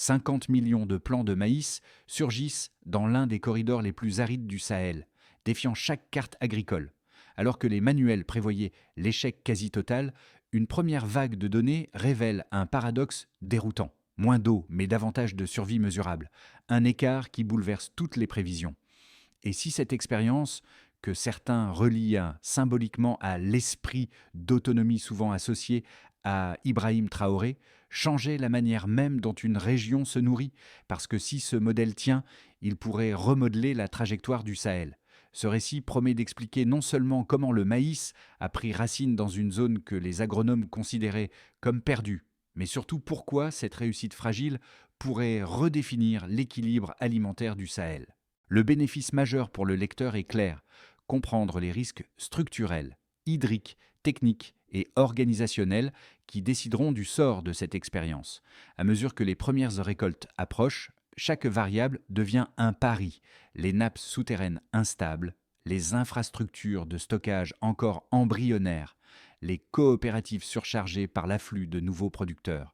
50 millions de plants de maïs surgissent dans l'un des corridors les plus arides du Sahel, défiant chaque carte agricole. Alors que les manuels prévoyaient l'échec quasi total, une première vague de données révèle un paradoxe déroutant. Moins d'eau, mais davantage de survie mesurable. Un écart qui bouleverse toutes les prévisions. Et si cette expérience, que certains relient symboliquement à l'esprit d'autonomie souvent associé à Ibrahim Traoré, changeait la manière même dont une région se nourrit, parce que si ce modèle tient, il pourrait remodeler la trajectoire du Sahel. Ce récit promet d'expliquer non seulement comment le maïs a pris racine dans une zone que les agronomes considéraient comme perdue, mais surtout pourquoi cette réussite fragile pourrait redéfinir l'équilibre alimentaire du Sahel. Le bénéfice majeur pour le lecteur est clair, comprendre les risques structurels, hydriques, techniques et organisationnels qui décideront du sort de cette expérience. À mesure que les premières récoltes approchent, chaque variable devient un pari. Les nappes souterraines instables, les infrastructures de stockage encore embryonnaires, les coopératives surchargées par l'afflux de nouveaux producteurs.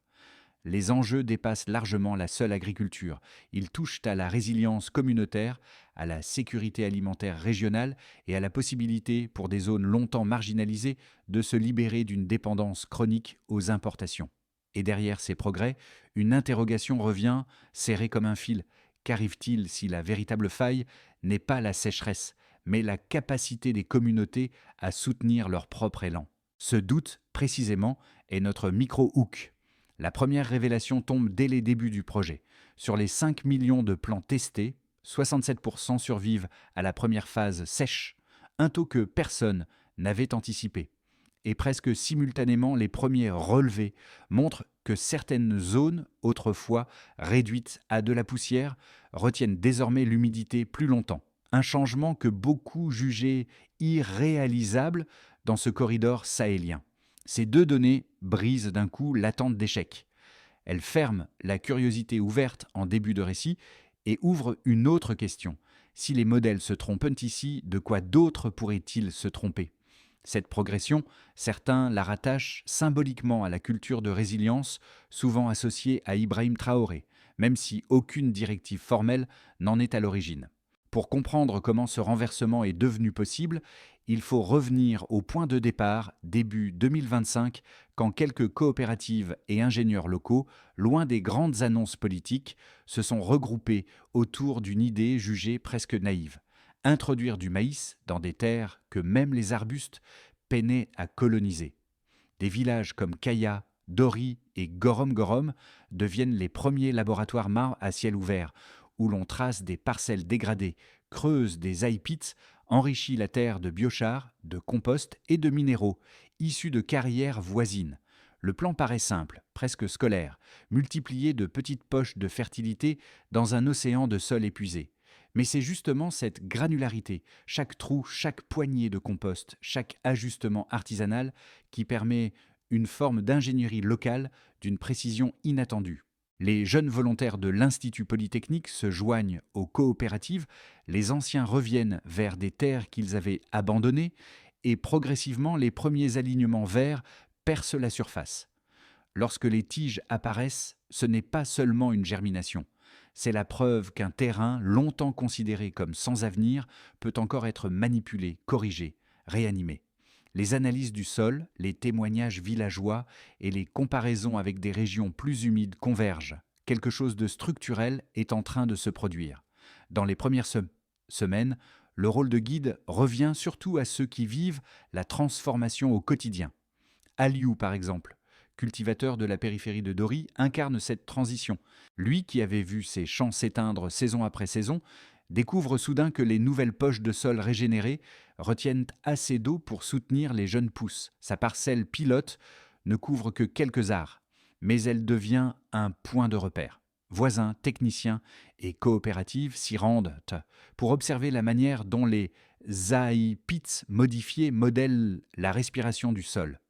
Les enjeux dépassent largement la seule agriculture. Ils touchent à la résilience communautaire, à la sécurité alimentaire régionale et à la possibilité, pour des zones longtemps marginalisées, de se libérer d'une dépendance chronique aux importations. Et derrière ces progrès, une interrogation revient, serrée comme un fil. Qu'arrive-t-il si la véritable faille n'est pas la sécheresse, mais la capacité des communautés à soutenir leur propre élan? Ce doute, précisément, est notre micro-hook. La première révélation tombe dès les débuts du projet. Sur les 5 millions de plants testés, 67% survivent à la première phase sèche, un taux que personne n'avait anticipé. Et presque simultanément, les premiers relevés montrent que certaines zones, autrefois réduites à de la poussière, retiennent désormais l'humidité plus longtemps. Un changement que beaucoup jugeaient irréalisable dans ce corridor sahélien. Ces deux données brisent d'un coup l'attente d'échec. Elles ferment la curiosité ouverte en début de récit et ouvrent une autre question. Si les modèles se trompent ici, de quoi d'autres pourraient-ils se tromper ? Cette progression, certains la rattachent symboliquement à la culture de résilience, souvent associée à Ibrahim Traoré, même si aucune directive formelle n'en est à l'origine. Pour comprendre comment ce renversement est devenu possible, il faut revenir au point de départ, début 2025, quand quelques coopératives et ingénieurs locaux, loin des grandes annonces politiques, se sont regroupés autour d'une idée jugée presque naïve. Introduire du maïs dans des terres que même les arbustes peinaient à coloniser. Des villages comme Kaya, Dori et Gorom Gorom deviennent les premiers laboratoires à ciel ouvert, où l'on trace des parcelles dégradées, creuse des high pits, enrichit la terre de biochar, de compost et de minéraux, issus de carrières voisines. Le plan paraît simple, presque scolaire, multiplier de petites poches de fertilité dans un océan de sol épuisé. Mais c'est justement cette granularité, chaque trou, chaque poignée de compost, chaque ajustement artisanal qui permet une forme d'ingénierie locale d'une précision inattendue. Les jeunes volontaires de l'Institut Polytechnique se joignent aux coopératives, les anciens reviennent vers des terres qu'ils avaient abandonnées et progressivement les premiers alignements verts percent la surface. Lorsque les tiges apparaissent, ce n'est pas seulement une germination. C'est la preuve qu'un terrain, longtemps considéré comme sans avenir, peut encore être manipulé, corrigé, réanimé. Les analyses du sol, les témoignages villageois et les comparaisons avec des régions plus humides convergent. Quelque chose de structurel est en train de se produire. Dans les premières semaines, le rôle de guide revient surtout à ceux qui vivent la transformation au quotidien. Aliou, par exemple, cultivateur de la périphérie de Dori, incarne cette transition. Lui, qui avait vu ses champs s'éteindre saison après saison, découvre soudain que les nouvelles poches de sol régénérées retiennent assez d'eau pour soutenir les jeunes pousses. Sa parcelle pilote ne couvre que quelques arts, mais elle devient un point de repère. Voisins, techniciens et coopératives s'y rendent pour observer la manière dont les pits modifiés modèlent la respiration du sol.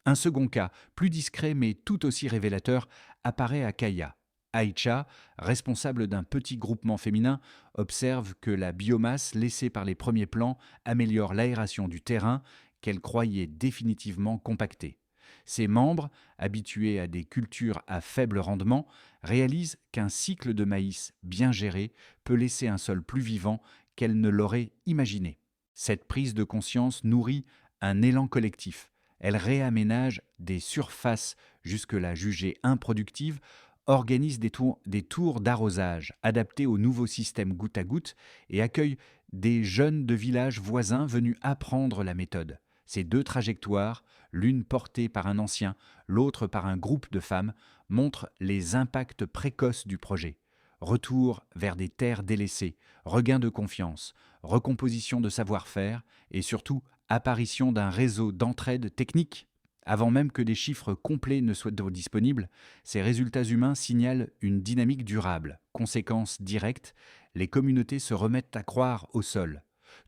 Un second cas, plus discret mais tout aussi révélateur, apparaît à Kaya. Aïcha, responsable d'un petit groupement féminin, observe que la biomasse laissée par les premiers plants améliore l'aération du terrain qu'elle croyait définitivement compacté. Ses membres, habitués à des cultures à faible rendement, réalisent qu'un cycle de maïs bien géré peut laisser un sol plus vivant qu'elles ne l'auraient imaginé. Cette prise de conscience nourrit un élan collectif. Elle réaménage des surfaces jusque-là jugées improductives, organise des tours d'arrosage adaptés au nouveau système goutte à goutte et accueille des jeunes de villages voisins venus apprendre la méthode. Ces deux trajectoires, l'une portée par un ancien, l'autre par un groupe de femmes, montrent les impacts précoces du projet. Retour vers des terres délaissées, regain de confiance, recomposition de savoir-faire et surtout apparition d'un réseau d'entraide technique. Avant même que des chiffres complets ne soient disponibles, ces résultats humains signalent une dynamique durable. Conséquence directe, les communautés se remettent à croire au sol.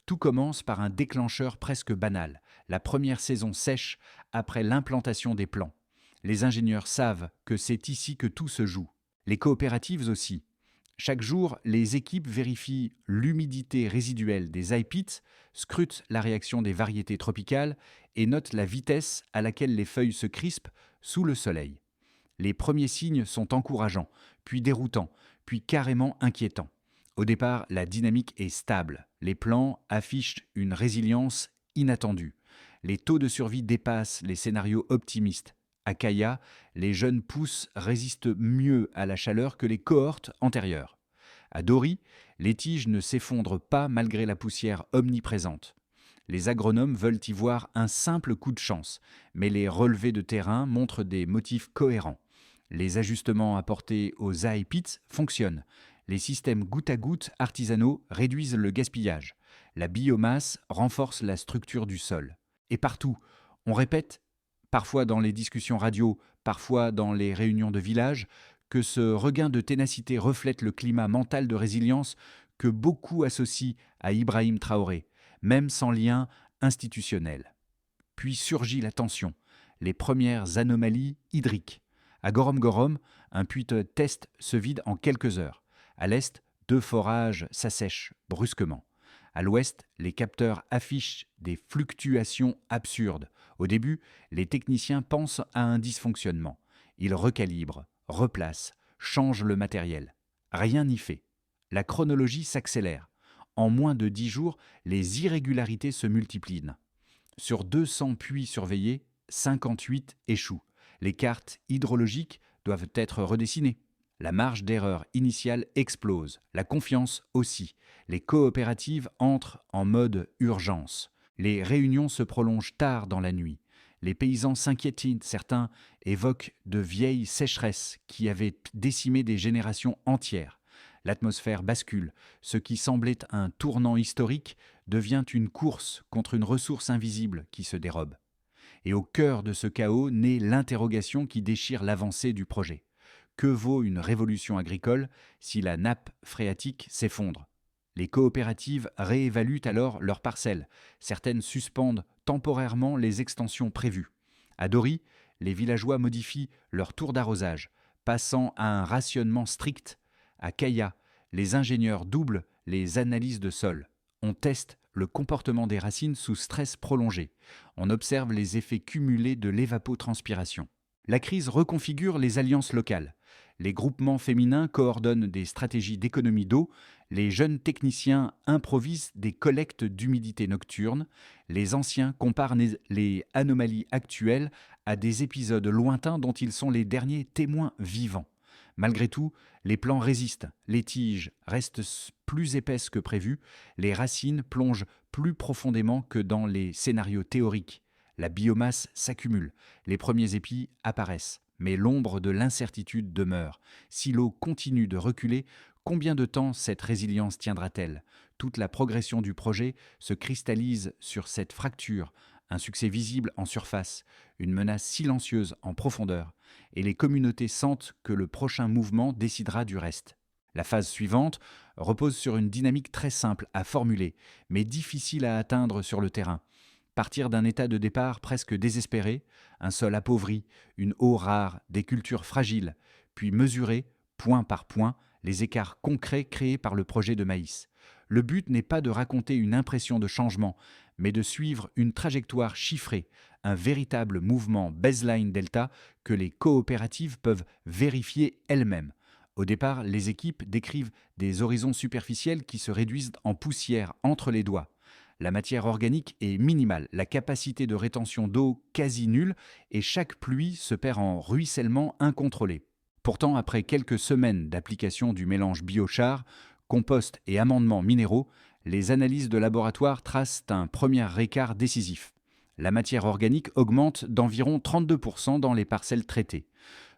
Tout commence par un déclencheur presque banal, la première saison sèche après l'implantation des plants. Les ingénieurs savent que c'est ici que tout se joue. Les coopératives aussi. Chaque jour, les équipes vérifient l'humidité résiduelle des high pits, scrutent la réaction des variétés tropicales et notent la vitesse à laquelle les feuilles se crispent sous le soleil. Les premiers signes sont encourageants, puis déroutants, puis carrément inquiétants. Au départ, la dynamique est stable. Les plants affichent une résilience inattendue. Les taux de survie dépassent les scénarios optimistes. À Kaya, les jeunes pousses résistent mieux à la chaleur que les cohortes antérieures. À Dori, les tiges ne s'effondrent pas malgré la poussière omniprésente. Les agronomes veulent y voir un simple coup de chance, mais les relevés de terrain montrent des motifs cohérents. Les ajustements apportés aux high pits fonctionnent. Les systèmes goutte à goutte artisanaux réduisent le gaspillage. La biomasse renforce la structure du sol. Et partout, on répète, parfois dans les discussions radio, parfois dans les réunions de village, que ce regain de ténacité reflète le climat mental de résilience que beaucoup associent à Ibrahim Traoré, même sans lien institutionnel. Puis surgit la tension, les premières anomalies hydriques. À Gorom Gorom, un puits de test se vide en quelques heures. À l'est, 2 forages s'assèchent brusquement. À l'ouest, les capteurs affichent des fluctuations absurdes. Au début, les techniciens pensent à un dysfonctionnement. Ils recalibrent, replacent, changent le matériel. Rien n'y fait. La chronologie s'accélère. En moins de 10 jours, les irrégularités se multiplient. Sur 200 puits surveillés, 58 échouent. Les cartes hydrologiques doivent être redessinées. La marge d'erreur initiale explose, la confiance aussi. Les coopératives entrent en mode urgence. Les réunions se prolongent tard dans la nuit. Les paysans s'inquiètent, certains évoquent de vieilles sécheresses qui avaient décimé des générations entières. L'atmosphère bascule. Ce qui semblait un tournant historique devient une course contre une ressource invisible qui se dérobe. Et au cœur de ce chaos naît l'interrogation qui déchire l'avancée du projet. Que vaut une révolution agricole si la nappe phréatique s'effondre ? Les coopératives réévaluent alors leurs parcelles. Certaines suspendent temporairement les extensions prévues. À Dori, les villageois modifient leur tour d'arrosage, passant à un rationnement strict. À Kaya, les ingénieurs doublent les analyses de sol. On teste le comportement des racines sous stress prolongé. On observe les effets cumulés de l'évapotranspiration. La crise reconfigure les alliances locales. Les groupements féminins coordonnent des stratégies d'économie d'eau, les jeunes techniciens improvisent des collectes d'humidité nocturne, les anciens comparent les anomalies actuelles à des épisodes lointains dont ils sont les derniers témoins vivants. Malgré tout, les plants résistent, les tiges restent plus épaisses que prévu, les racines plongent plus profondément que dans les scénarios théoriques. La biomasse s'accumule, les premiers épis apparaissent, mais l'ombre de l'incertitude demeure. Si l'eau continue de reculer, combien de temps cette résilience tiendra-t-elle ? Toute la progression du projet se cristallise sur cette fracture, un succès visible en surface, une menace silencieuse en profondeur, et les communautés sentent que le prochain mouvement décidera du reste. La phase suivante repose sur une dynamique très simple à formuler, mais difficile à atteindre sur le terrain. Partir d'un état de départ presque désespéré, un sol appauvri, une eau rare, des cultures fragiles, puis mesurer, point par point, les écarts concrets créés par le projet de maïs. Le but n'est pas de raconter une impression de changement, mais de suivre une trajectoire chiffrée, un véritable mouvement baseline delta que les coopératives peuvent vérifier elles-mêmes. Au départ, les équipes décrivent des horizons superficiels qui se réduisent en poussière entre les doigts. La matière organique est minimale, la capacité de rétention d'eau quasi nulle et chaque pluie se perd en ruissellement incontrôlé. Pourtant, après quelques semaines d'application du mélange biochar, compost et amendements minéraux, les analyses de laboratoire tracent un premier écart décisif. La matière organique augmente d'environ 32% dans les parcelles traitées.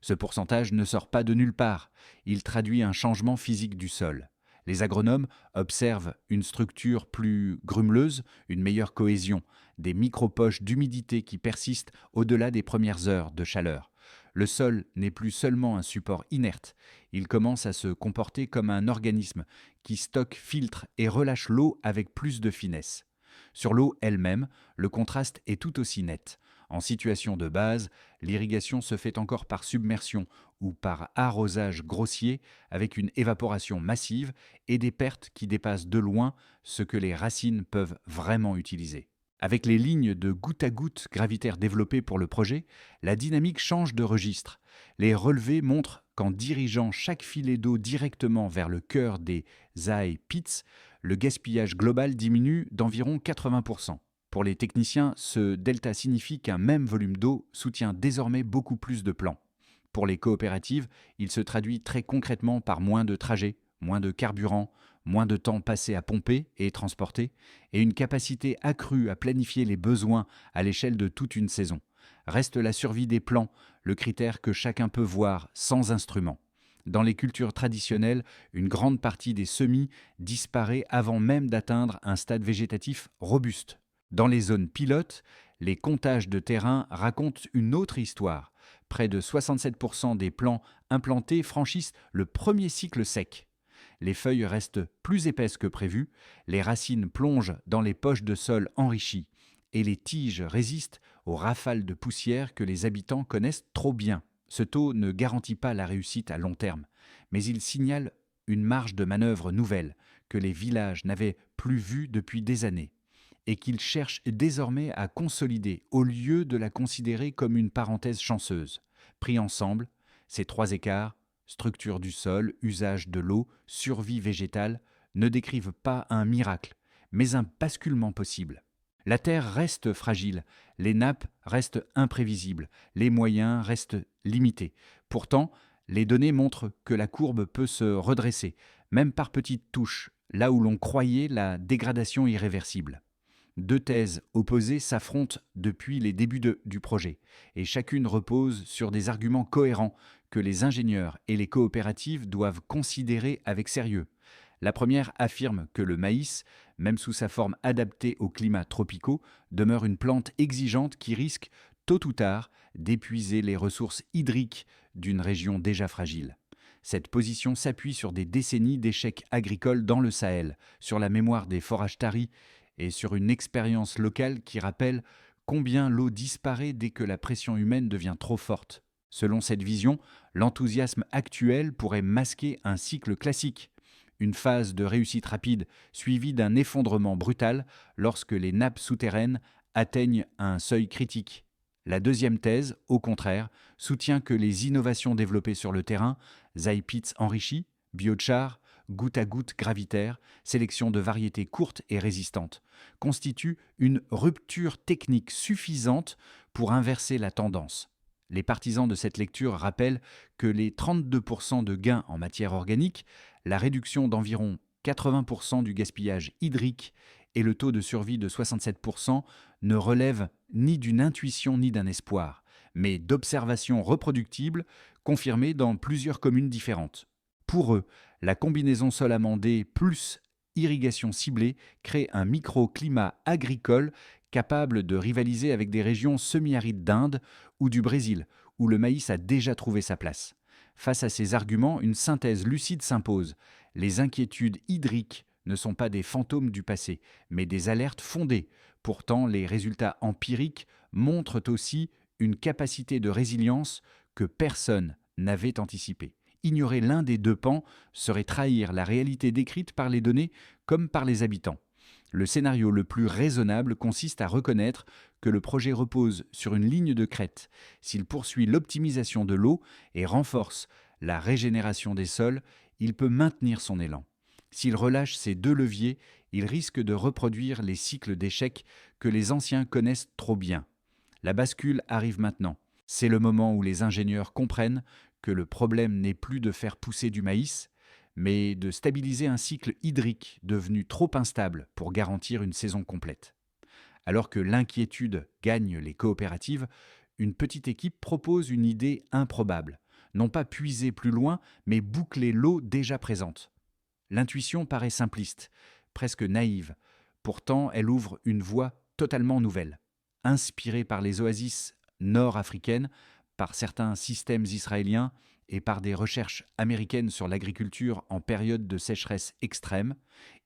Ce pourcentage ne sort pas de nulle part, il traduit un changement physique du sol. Les agronomes observent une structure plus grumeleuse, une meilleure cohésion, des micro-poches d'humidité qui persistent au-delà des premières heures de chaleur. Le sol n'est plus seulement un support inerte, il commence à se comporter comme un organisme qui stocke, filtre et relâche l'eau avec plus de finesse. Sur l'eau elle-même, le contraste est tout aussi net. En situation de base, l'irrigation se fait encore par submersion ou par arrosage grossier avec une évaporation massive et des pertes qui dépassent de loin ce que les racines peuvent vraiment utiliser. Avec les lignes de goutte à goutte gravitaires développées pour le projet, la dynamique change de registre. Les relevés montrent qu'en dirigeant chaque filet d'eau directement vers le cœur des eye pits, le gaspillage global diminue d'environ 80%. Pour les techniciens, ce delta signifie qu'un même volume d'eau soutient désormais beaucoup plus de plants. Pour les coopératives, il se traduit très concrètement par moins de trajets, moins de carburant, moins de temps passé à pomper et transporter, et une capacité accrue à planifier les besoins à l'échelle de toute une saison. Reste la survie des plants, le critère que chacun peut voir sans instrument. Dans les cultures traditionnelles, une grande partie des semis disparaît avant même d'atteindre un stade végétatif robuste. Dans les zones pilotes, les comptages de terrain racontent une autre histoire. Près de 67% des plants implantés franchissent le premier cycle sec. Les feuilles restent plus épaisses que prévu, les racines plongent dans les poches de sol enrichies et les tiges résistent aux rafales de poussière que les habitants connaissent trop bien. Ce taux ne garantit pas la réussite à long terme, mais il signale une marge de manœuvre nouvelle que les villages n'avaient plus vue depuis des années et qu'ils cherchent désormais à consolider au lieu de la considérer comme une parenthèse chanceuse. Pris ensemble, ces trois écarts, structure du sol, usage de l'eau, survie végétale, ne décrivent pas un miracle, mais un basculement possible. La terre reste fragile, les nappes restent imprévisibles, les moyens restent limités. Pourtant, les données montrent que la courbe peut se redresser, même par petites touches, là où l'on croyait la dégradation irréversible. Deux thèses opposées s'affrontent depuis les débuts du projet, et chacune repose sur des arguments cohérents que les ingénieurs et les coopératives doivent considérer avec sérieux. La première affirme que le maïs, même sous sa forme adaptée aux climats tropicaux, demeure une plante exigeante qui risque, tôt ou tard, d'épuiser les ressources hydriques d'une région déjà fragile. Cette position s'appuie sur des décennies d'échecs agricoles dans le Sahel, sur la mémoire des forages taris et sur une expérience locale qui rappelle combien l'eau disparaît dès que la pression humaine devient trop forte. Selon cette vision, l'enthousiasme actuel pourrait masquer un cycle classique, une phase de réussite rapide suivie d'un effondrement brutal lorsque les nappes souterraines atteignent un seuil critique. La deuxième thèse, au contraire, soutient que les innovations développées sur le terrain, eye-pits enrichis, biochar, goutte à goutte gravitaire, sélection de variétés courtes et résistantes, constituent une rupture technique suffisante pour inverser la tendance. Les partisans de cette lecture rappellent que les 32% de gains en matière organique, la réduction d'environ 80% du gaspillage hydrique et le taux de survie de 67% ne relèvent ni d'une intuition ni d'un espoir, mais d'observations reproductibles confirmées dans plusieurs communes différentes. Pour eux, la combinaison sol amendé plus irrigation ciblée crée un microclimat agricole capable de rivaliser avec des régions semi-arides d'Inde ou du Brésil, où le maïs a déjà trouvé sa place. Face à ces arguments, une synthèse lucide s'impose. Les inquiétudes hydriques ne sont pas des fantômes du passé, mais des alertes fondées. Pourtant, les résultats empiriques montrent aussi une capacité de résilience que personne n'avait anticipée. Ignorer l'un des deux pans serait trahir la réalité décrite par les données comme par les habitants. Le scénario le plus raisonnable consiste à reconnaître que le projet repose sur une ligne de crête. S'il poursuit l'optimisation de l'eau et renforce la régénération des sols, il peut maintenir son élan. S'il relâche ces deux leviers, il risque de reproduire les cycles d'échecs que les anciens connaissent trop bien. La bascule arrive maintenant. C'est le moment où les ingénieurs comprennent que le problème n'est plus de faire pousser du maïs, mais de stabiliser un cycle hydrique devenu trop instable pour garantir une saison complète. Alors que l'inquiétude gagne les coopératives, une petite équipe propose une idée improbable. Non pas puiser plus loin, mais boucler l'eau déjà présente. L'intuition paraît simpliste, presque naïve. Pourtant, elle ouvre une voie totalement nouvelle. Inspirée par les oasis nord-africaines, par certains systèmes israéliens et par des recherches américaines sur l'agriculture en période de sécheresse extrême,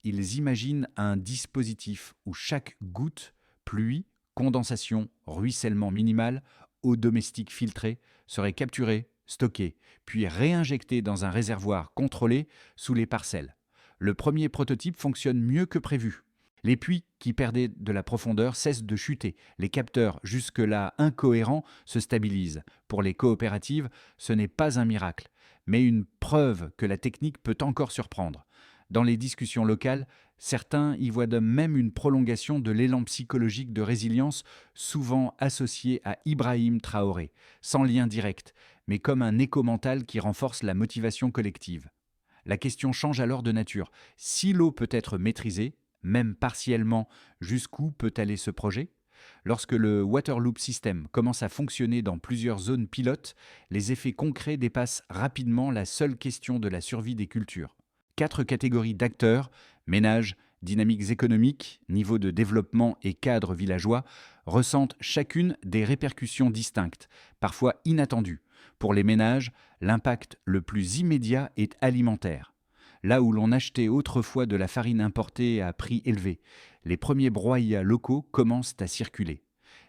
ils imaginent un dispositif où chaque goutte, pluie, condensation, ruissellement minimal, eau domestique filtrée, serait capturée, stockée, puis réinjectée dans un réservoir contrôlé sous les parcelles. Le premier prototype fonctionne mieux que prévu. Les puits qui perdaient de la profondeur cessent de chuter. Les capteurs, jusque-là incohérents, se stabilisent. Pour les coopératives, ce n'est pas un miracle, mais une preuve que la technique peut encore surprendre. Dans les discussions locales, certains y voient même une prolongation de l'élan psychologique de résilience souvent associé à Ibrahim Traoré, sans lien direct, mais comme un écho mental qui renforce la motivation collective. La question change alors de nature. Si l'eau peut être maîtrisée, même partiellement, jusqu'où peut aller ce projet ? Lorsque le Waterloop System commence à fonctionner dans plusieurs zones pilotes, les effets concrets dépassent rapidement la seule question de la survie des cultures. 4 catégories d'acteurs, ménages, dynamiques économiques, niveau de développement et cadres villageois, ressentent chacune des répercussions distinctes, parfois inattendues. Pour les ménages, l'impact le plus immédiat est alimentaire. Là où l'on achetait autrefois de la farine importée à prix élevé, les premiers broyats locaux commencent à circuler.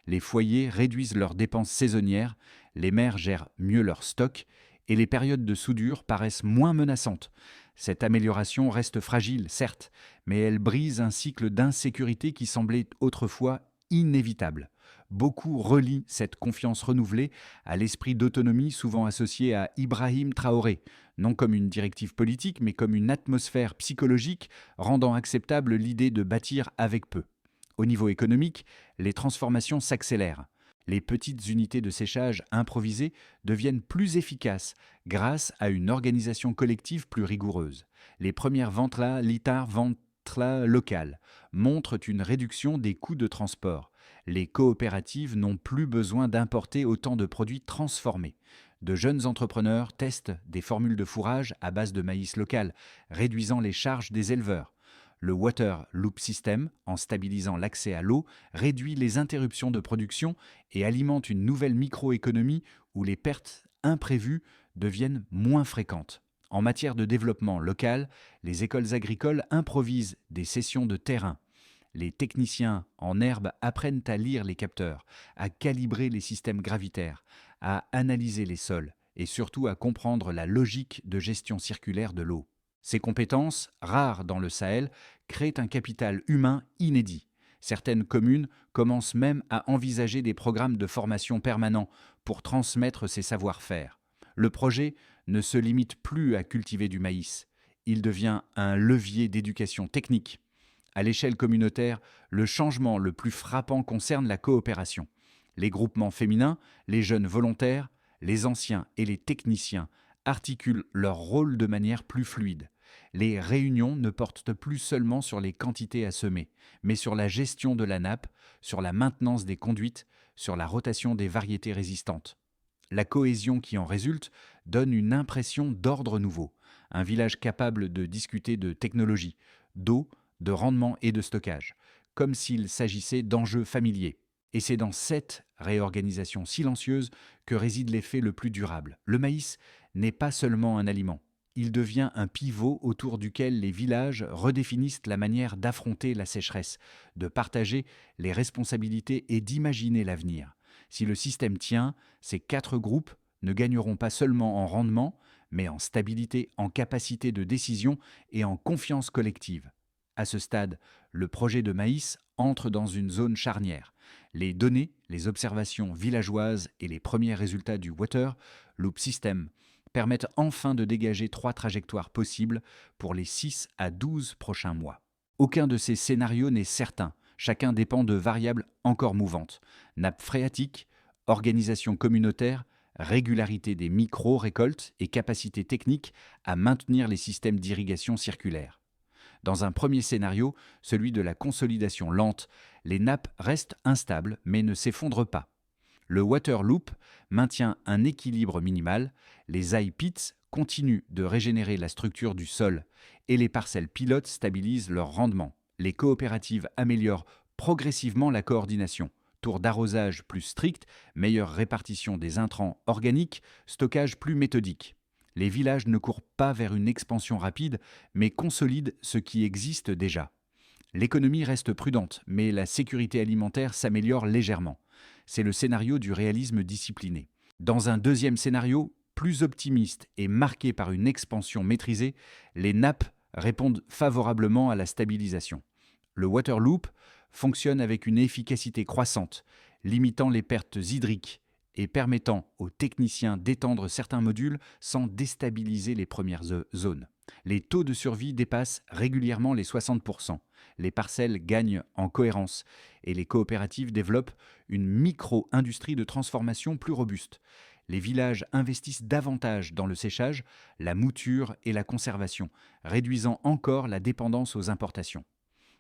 Les foyers réduisent leurs dépenses saisonnières, les mères gèrent mieux leurs stocks et les périodes de soudure paraissent moins menaçantes. Cette amélioration reste fragile, certes, mais elle brise un cycle d'insécurité qui semblait autrefois inévitable. Beaucoup relient cette confiance renouvelée à l'esprit d'autonomie souvent associé à Ibrahim Traoré, non comme une directive politique, mais comme une atmosphère psychologique rendant acceptable l'idée de bâtir avec peu. Au niveau économique, les transformations s'accélèrent. Les petites unités de séchage improvisées deviennent plus efficaces grâce à une organisation collective plus rigoureuse. Les premières ventes locales montrent une réduction des coûts de transport. Les coopératives n'ont plus besoin d'importer autant de produits transformés. De jeunes entrepreneurs testent des formules de fourrage à base de maïs local, réduisant les charges des éleveurs. Le Water Loop System, en stabilisant l'accès à l'eau, réduit les interruptions de production et alimente une nouvelle microéconomie où les pertes imprévues deviennent moins fréquentes. En matière de développement local, les écoles agricoles improvisent des sessions de terrain. Les techniciens en herbe apprennent à lire les capteurs, à calibrer les systèmes gravitaires, à analyser les sols et surtout à comprendre la logique de gestion circulaire de l'eau. Ces compétences, rares dans le Sahel, créent un capital humain inédit. Certaines communes commencent même à envisager des programmes de formation permanents pour transmettre ces savoir-faire. Le projet ne se limite plus à cultiver du maïs. Il devient un levier d'éducation technique. À l'échelle communautaire, le changement le plus frappant concerne la coopération. Les groupements féminins, les jeunes volontaires, les anciens et les techniciens articulent leur rôle de manière plus fluide. Les réunions ne portent plus seulement sur les quantités à semer, mais sur la gestion de la nappe, sur la maintenance des conduites, sur la rotation des variétés résistantes. La cohésion qui en résulte donne une impression d'ordre nouveau, un village capable de discuter de technologie, d'eau, de rendement et de stockage, comme s'il s'agissait d'enjeux familiers. Et c'est dans cette réorganisation silencieuse que réside l'effet le plus durable. Le maïs n'est pas seulement un aliment. Il devient un pivot autour duquel les villages redéfinissent la manière d'affronter la sécheresse, de partager les responsabilités et d'imaginer l'avenir. Si le système tient, ces 4 groupes ne gagneront pas seulement en rendement, mais en stabilité, en capacité de décision et en confiance collective. À ce stade, le projet de Maïs entre dans une zone charnière. Les données, les observations villageoises et les premiers résultats du Water Loop System permettent enfin de dégager 3 trajectoires possibles pour les 6 à 12 prochains mois. Aucun de ces scénarios n'est certain, chacun dépend de variables encore mouvantes. Nappe phréatique, organisation communautaire, régularité des micro-récoltes et capacité technique à maintenir les systèmes d'irrigation circulaire. Dans un premier scénario, celui de la consolidation lente, les nappes restent instables mais ne s'effondrent pas. Le Water Loop maintient un équilibre minimal, les eye pits continuent de régénérer la structure du sol et les parcelles pilotes stabilisent leur rendement. Les coopératives améliorent progressivement la coordination. Tour d'arrosage plus strict, meilleure répartition des intrants organiques, stockage plus méthodique. Les villages ne courent pas vers une expansion rapide, mais consolident ce qui existe déjà. L'économie reste prudente, mais la sécurité alimentaire s'améliore légèrement. C'est le scénario du réalisme discipliné. Dans un deuxième scénario, plus optimiste et marqué par une expansion maîtrisée, les nappes répondent favorablement à la stabilisation. Le Water Loop fonctionne avec une efficacité croissante, limitant les pertes hydriques et permettant aux techniciens d'étendre certains modules sans déstabiliser les premières zones. Les taux de survie dépassent régulièrement les 60%. Les parcelles gagnent en cohérence et les coopératives développent une micro-industrie de transformation plus robuste. Les villages investissent davantage dans le séchage, la mouture et la conservation, réduisant encore la dépendance aux importations.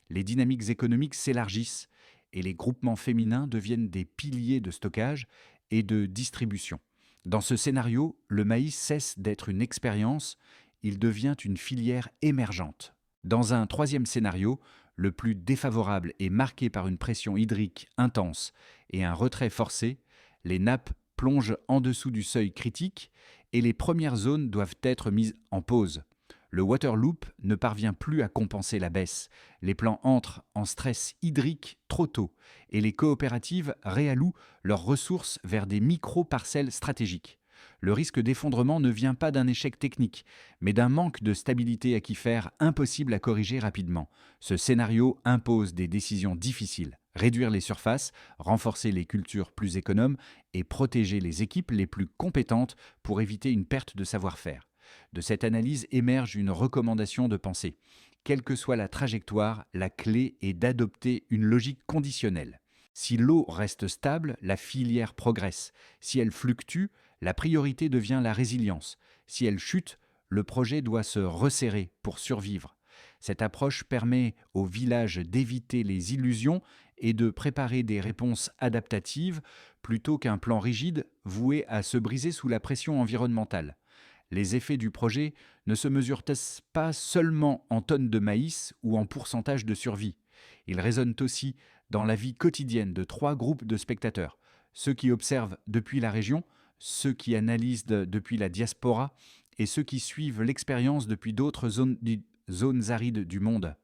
Les dynamiques économiques s'élargissent et les groupements féminins deviennent des piliers de stockage et de distribution. Dans ce scénario, le maïs cesse d'être une expérience, il devient une filière émergente. Dans un troisième scénario, le plus défavorable est marqué par une pression hydrique intense et un retrait forcé, les nappes plongent en dessous du seuil critique et les premières zones doivent être mises en pause. Le Water Loop ne parvient plus à compenser la baisse. Les plants entrent en stress hydrique trop tôt et les coopératives réallouent leurs ressources vers des micro-parcelles stratégiques. Le risque d'effondrement ne vient pas d'un échec technique, mais d'un manque de stabilité aquifère impossible à corriger rapidement. Ce scénario impose des décisions difficiles. Réduire les surfaces, renforcer les cultures plus économes et protéger les équipes les plus compétentes pour éviter une perte de savoir-faire. De cette analyse émerge une recommandation de pensée. Quelle que soit la trajectoire, la clé est d'adopter une logique conditionnelle. Si l'eau reste stable, la filière progresse. Si elle fluctue, la priorité devient la résilience. Si elle chute, le projet doit se resserrer pour survivre. Cette approche permet au village d'éviter les illusions et de préparer des réponses adaptatives plutôt qu'un plan rigide voué à se briser sous la pression environnementale. Les effets du projet ne se mesurent pas seulement en tonnes de maïs ou en pourcentage de survie. Ils résonnent aussi dans la vie quotidienne de 3 groupes de spectateurs. Ceux qui observent depuis la région, ceux qui analysent depuis la diaspora et ceux qui suivent l'expérience depuis d'autres zones arides du monde.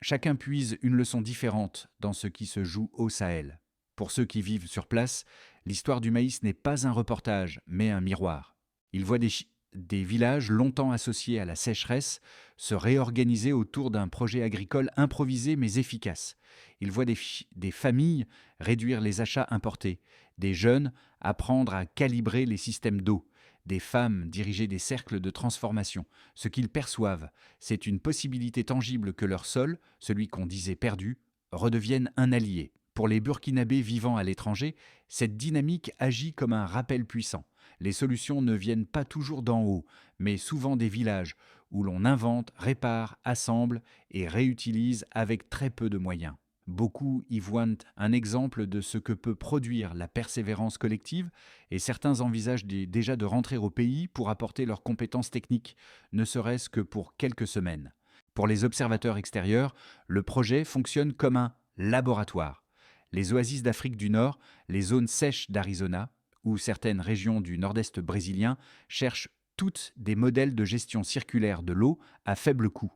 Chacun puise une leçon différente dans ce qui se joue au Sahel. Pour ceux qui vivent sur place, l'histoire du maïs n'est pas un reportage, mais un miroir. Ils voient des villages longtemps associés à la sécheresse se réorganiser autour d'un projet agricole improvisé mais efficace. Ils voient des familles réduire les achats importés, des jeunes apprendre à calibrer les systèmes d'eau, des femmes diriger des cercles de transformation. Ce qu'ils perçoivent, c'est une possibilité tangible que leur sol, celui qu'on disait perdu, redevienne un allié. Pour les Burkinabés vivant à l'étranger, cette dynamique agit comme un rappel puissant. Les solutions ne viennent pas toujours d'en haut, mais souvent des villages où l'on invente, répare, assemble et réutilise avec très peu de moyens. Beaucoup y voient un exemple de ce que peut produire la persévérance collective et certains envisagent déjà de rentrer au pays pour apporter leurs compétences techniques, ne serait-ce que pour quelques semaines. Pour les observateurs extérieurs, le projet fonctionne comme un laboratoire. Les oasis d'Afrique du Nord, les zones sèches d'Arizona ou certaines régions du nord-est brésilien cherchent toutes des modèles de gestion circulaire de l'eau à faible coût.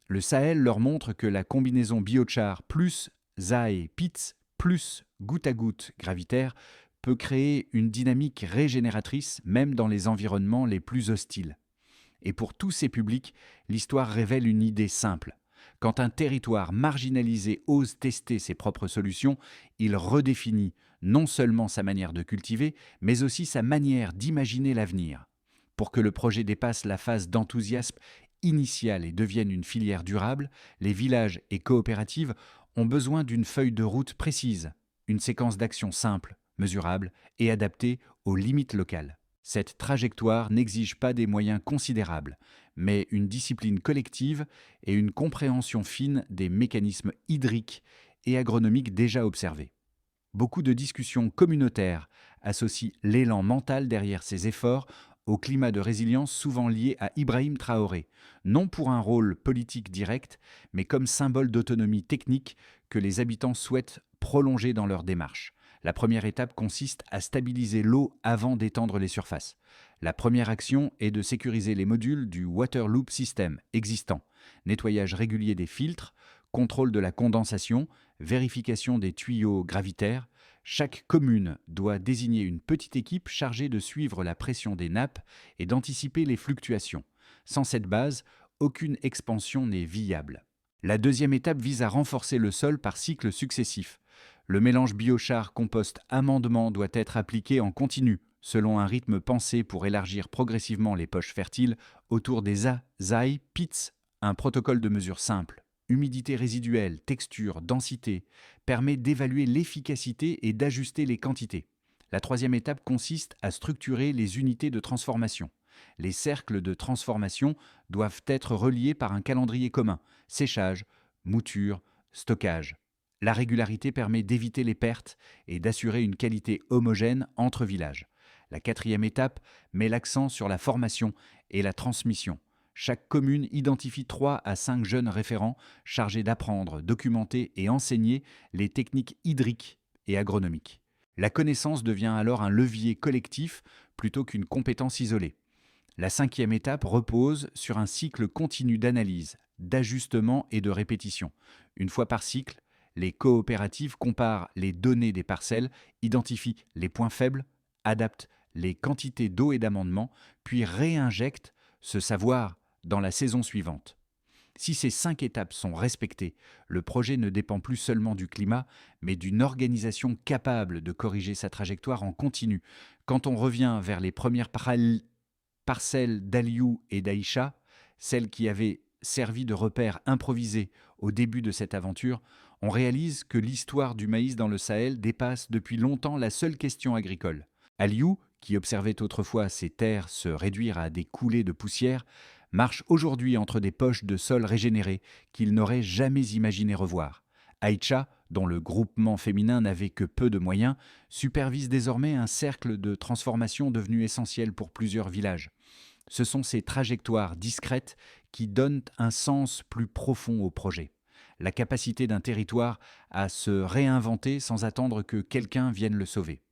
Le Sahel leur montre que la combinaison biochar plus ZAE PITS plus goutte à goutte gravitaire peut créer une dynamique régénératrice même dans les environnements les plus hostiles. Et pour tous ces publics, l'histoire révèle une idée simple. Quand un territoire marginalisé ose tester ses propres solutions, il redéfinit non seulement sa manière de cultiver, mais aussi sa manière d'imaginer l'avenir. Pour que le projet dépasse la phase d'enthousiasme initial et devienne une filière durable, les villages et coopératives ont besoin d'une feuille de route précise, une séquence d'actions simple, mesurable et adaptée aux limites locales. Cette trajectoire n'exige pas des moyens considérables, mais une discipline collective et une compréhension fine des mécanismes hydriques et agronomiques déjà observés. Beaucoup de discussions communautaires associent l'élan mental derrière ces efforts au climat de résilience souvent lié à Ibrahim Traoré, non pour un rôle politique direct, mais comme symbole d'autonomie technique que les habitants souhaitent prolonger dans leur démarche. La première étape consiste à stabiliser l'eau avant d'étendre les surfaces. La première action est de sécuriser les modules du Water Loop System existant. Nettoyage régulier des filtres, contrôle de la condensation, vérification des tuyaux gravitaires. Chaque commune doit désigner une petite équipe chargée de suivre la pression des nappes et d'anticiper les fluctuations. Sans cette base, aucune expansion n'est viable. La deuxième étape vise à renforcer le sol par cycles successifs. Le mélange biochar-compost-amendement doit être appliqué en continu, selon un rythme pensé pour élargir progressivement les poches fertiles autour des azaï pits, un protocole de mesure simple. Humidité résiduelle, texture, densité, permet d'évaluer l'efficacité et d'ajuster les quantités. La troisième étape consiste à structurer les unités de transformation. Les cercles de transformation doivent être reliés par un calendrier commun, séchage, mouture, stockage. La régularité permet d'éviter les pertes et d'assurer une qualité homogène entre villages. La quatrième étape met l'accent sur la formation et la transmission. Chaque commune identifie 3 à 5 jeunes référents chargés d'apprendre, documenter et enseigner les techniques hydriques et agronomiques. La connaissance devient alors un levier collectif plutôt qu'une compétence isolée. La cinquième étape repose sur un cycle continu d'analyse, d'ajustement et de répétition. Une fois par cycle, les coopératives comparent les données des parcelles, identifient les points faibles, adaptent les quantités d'eau et d'amendement, puis réinjectent ce savoir dans la saison suivante. Si ces 5 étapes sont respectées, le projet ne dépend plus seulement du climat, mais d'une organisation capable de corriger sa trajectoire en continu. Quand on revient vers les premières parcelles d'Aliou et d'Aïcha, celles qui avaient servi de repères improvisés au début de cette aventure, on réalise que l'histoire du maïs dans le Sahel dépasse depuis longtemps la seule question agricole. Aliou, qui observait autrefois ses terres se réduire à des coulées de poussière, marche aujourd'hui entre des poches de sol régénérées qu'il n'aurait jamais imaginé revoir. Aïcha, dont le groupement féminin n'avait que peu de moyens, supervise désormais un cercle de transformation devenu essentiel pour plusieurs villages. Ce sont ces trajectoires discrètes qui donnent un sens plus profond au projet. La capacité d'un territoire à se réinventer sans attendre que quelqu'un vienne le sauver.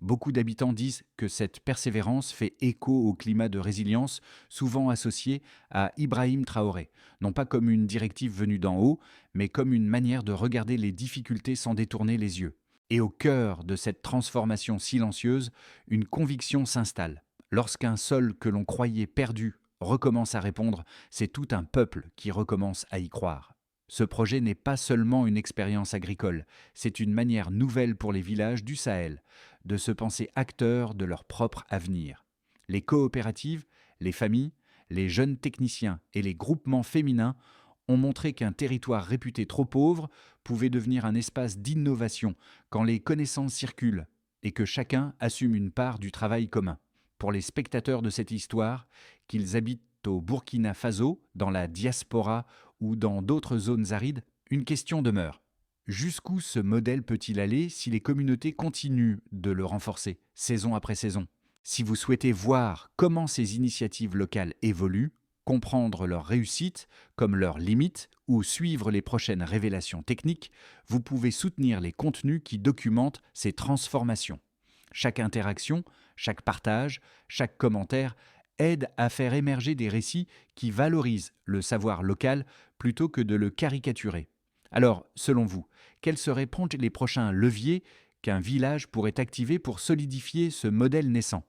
Beaucoup d'habitants disent que cette persévérance fait écho au climat de résilience souvent associé à Ibrahim Traoré, non pas comme une directive venue d'en haut, mais comme une manière de regarder les difficultés sans détourner les yeux. Et au cœur de cette transformation silencieuse, une conviction s'installe. Lorsqu'un sol que l'on croyait perdu recommence à répondre, c'est tout un peuple qui recommence à y croire. Ce projet n'est pas seulement une expérience agricole, c'est une manière nouvelle pour les villages du Sahel de se penser acteurs de leur propre avenir. Les coopératives, les familles, les jeunes techniciens et les groupements féminins ont montré qu'un territoire réputé trop pauvre pouvait devenir un espace d'innovation quand les connaissances circulent et que chacun assume une part du travail commun. Pour les spectateurs de cette histoire, qu'ils habitent au Burkina Faso, dans la diaspora ou dans d'autres zones arides, une question demeure. Jusqu'où ce modèle peut-il aller si les communautés continuent de le renforcer, saison après saison ? Si vous souhaitez voir comment ces initiatives locales évoluent, comprendre leurs réussites comme leurs limites ou suivre les prochaines révélations techniques, vous pouvez soutenir les contenus qui documentent ces transformations. Chaque interaction, chaque partage, chaque commentaire aide à faire émerger des récits qui valorisent le savoir local plutôt que de le caricaturer. Alors, selon vous, quels seraient les prochains leviers qu'un village pourrait activer pour solidifier ce modèle naissant.